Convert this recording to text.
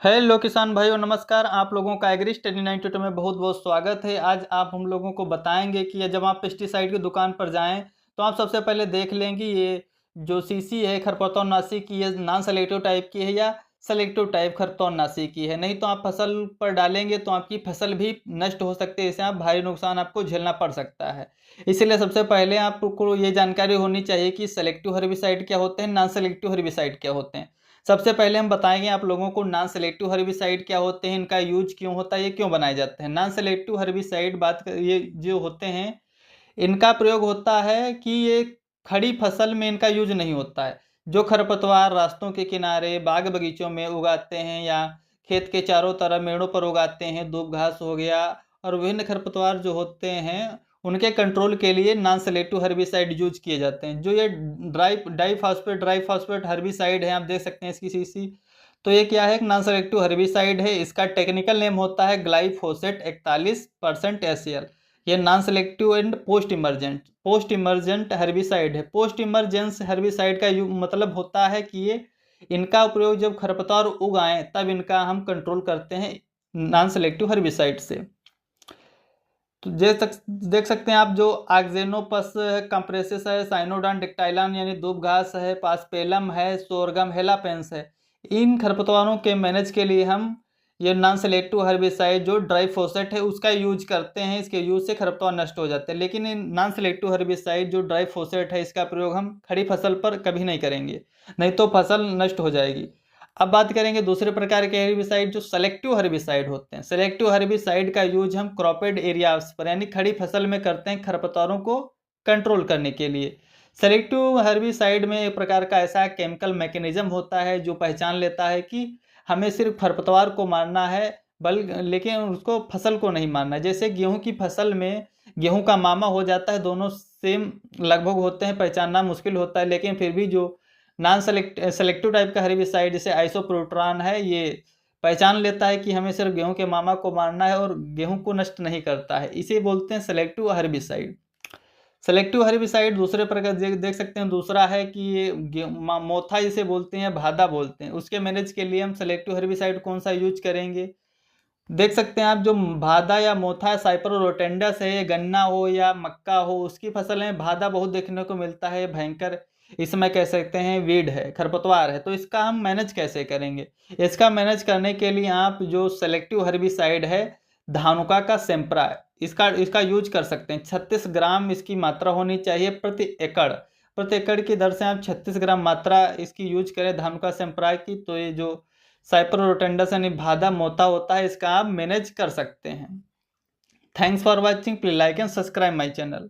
Hello किसान भाइयों, नमस्कार। आप लोगों का एग्री स्टडी 92 में बहुत बहुत स्वागत है। आज आप हम लोगों को बताएंगे कि जब आप पेस्टिसाइड की दुकान पर जाएं तो आप सबसे पहले देख लें कि ये जो सीसी है खरपतवारनाशी की, ये नॉन सेलेक्टिव टाइप की है या सेलेक्टिव टाइप खरपतवारनाशी की है। नहीं तो आप फसल पर डालेंगे तो आपकी फसल भी नष्ट हो सकती है, इससे आप भारी नुकसान आपको झेलना पड़ सकता है। इसलिए सबसे पहले आपको ये जानकारी होनी चाहिए कि सेलेक्टिव हर्बिसाइड क्या होते हैं, नॉन सेलेक्टिव हर्बिसाइड क्या होते हैं। सबसे पहले हम बताएंगे आप लोगों को नॉन सेलेक्टिव हर्बिसाइड क्या होते हैं, इनका यूज क्यों होता है, ये क्यों बनाए जाते हैं। नॉन सेलेक्टिव हर्बिसाइड ये जो होते हैं, इनका प्रयोग होता है कि ये खड़ी फसल में इनका यूज नहीं होता है। जो खरपतवार रास्तों के किनारे बाग बगीचों में उगाते हैं या खेत के चारों तरफ मेड़ों पर उगाते हैं, दूब घास हो गया और विभिन्न खरपतवार जो होते हैं, उनके कंट्रोल के लिए नॉन सेलेक्टिव हर्बिसाइड यूज किए जाते हैं। जो ये ड्राई फास्फेट हर्बिसाइड है, आप देख सकते हैं इसकी सीसी। तो ये क्या है, एक नॉन सेलेक्टिव हर्बिसाइड है। इसका टेक्निकल नेम होता है ग्लाइफोसेट 41% एसएल। ये non selective and post emergent herbicide है। पोस्ट इमरजेंस हर्बिसाइड का मतलब होता है कि ये इनका उपयोग जब खरपतवार उगाएं तब इनका हम कंट्रोल करते हैं नॉन सेलेक्टिव हर्बिसाइड से। तो देख सकते हैं आप, जो आक्जेनोपस कंप्रेसिस है, साइनोडान डिक्टाइलान यानी दूब घास है, पास्पेलम है, सोरगम हेलापेंस है। इन खरपतवारों के मैनेज के लिए हम ये नॉन सेलेक्टिव हर्बिसाइड जो ड्राइफोसेट है उसका यूज करते हैं। इसके यूज से खरपतवार नष्ट हो जाते हैं। लेकिन इन नॉन सेलेक्टिव हर्बिसाइड जो ड्राइफोसेट है, इसका प्रयोग हम खड़ी फसल पर कभी नहीं करेंगे, नहीं तो फसल नष्ट हो जाएगी। अब बात करेंगे दूसरे प्रकार के हर्बिसाइड जो सेलेक्टिव हर्बिसाइड होते हैं। सेलेक्टिव हर्बिसाइड का यूज हम क्रॉपेड एरियाज पर यानी खड़ी फसल में करते हैं खरपतवारों को कंट्रोल करने के लिए। सेलेक्टिव हर्बिसाइड में एक प्रकार का ऐसा केमिकल मैकेनिज्म होता है जो पहचान लेता है कि हमें सिर्फ खरपतवार को मारना है, लेकिन उसको फसल को नहीं मारना है। जैसे गेहूं की फसल में गेहूं का मामा हो जाता है, दोनों सेम लगभग होते हैं, पहचानना मुश्किल होता है, लेकिन फिर भी जो नॉन सेलेक्टिव टाइप का हर्बिसाइड जैसे आइसोप्रोट्रान है, ये पहचान लेता है कि हमें सिर्फ गेहूं के मामा को मारना है और गेहूं को नष्ट नहीं करता है। इसे बोलते हैं सेलेक्टिव हर्बिसाइड। सेलेक्टिव हर्बिसाइड दूसरे प्रकार देख सकते हैं। दूसरा है कि ये मोथा इसे बोलते हैं, भादा बोलते हैं। उसके मैनेज के लिए हम सेलेक्टिव हर्बिसाइड कौन सा यूज करेंगे, देख सकते हैं आप। जो भादा या मोथा साइपरोटेंडस है, ये गन्ना हो या मक्का हो उसकी फसल में भादा बहुत देखने को मिलता है, भयंकर इसमें कह सकते हैं वीड है, खरपतवार है। तो इसका हम मैनेज कैसे करेंगे, इसका मैनेज करने के लिए आप जो सेलेक्टिव हर्बिसाइड है धानुका का सेम्प्रा है, इसका इसका यूज कर सकते हैं। 36 ग्राम इसकी मात्रा होनी चाहिए प्रति एकड़ की दर से आप 36 ग्राम मात्रा इसकी यूज करें धानुका सेम्प्रा की। तो ये जो साइपरोटेंडस यानी भादा मोता होता है, इसका आप मैनेज कर सकते हैं। Thanks for watching, please like and subscribe my channel.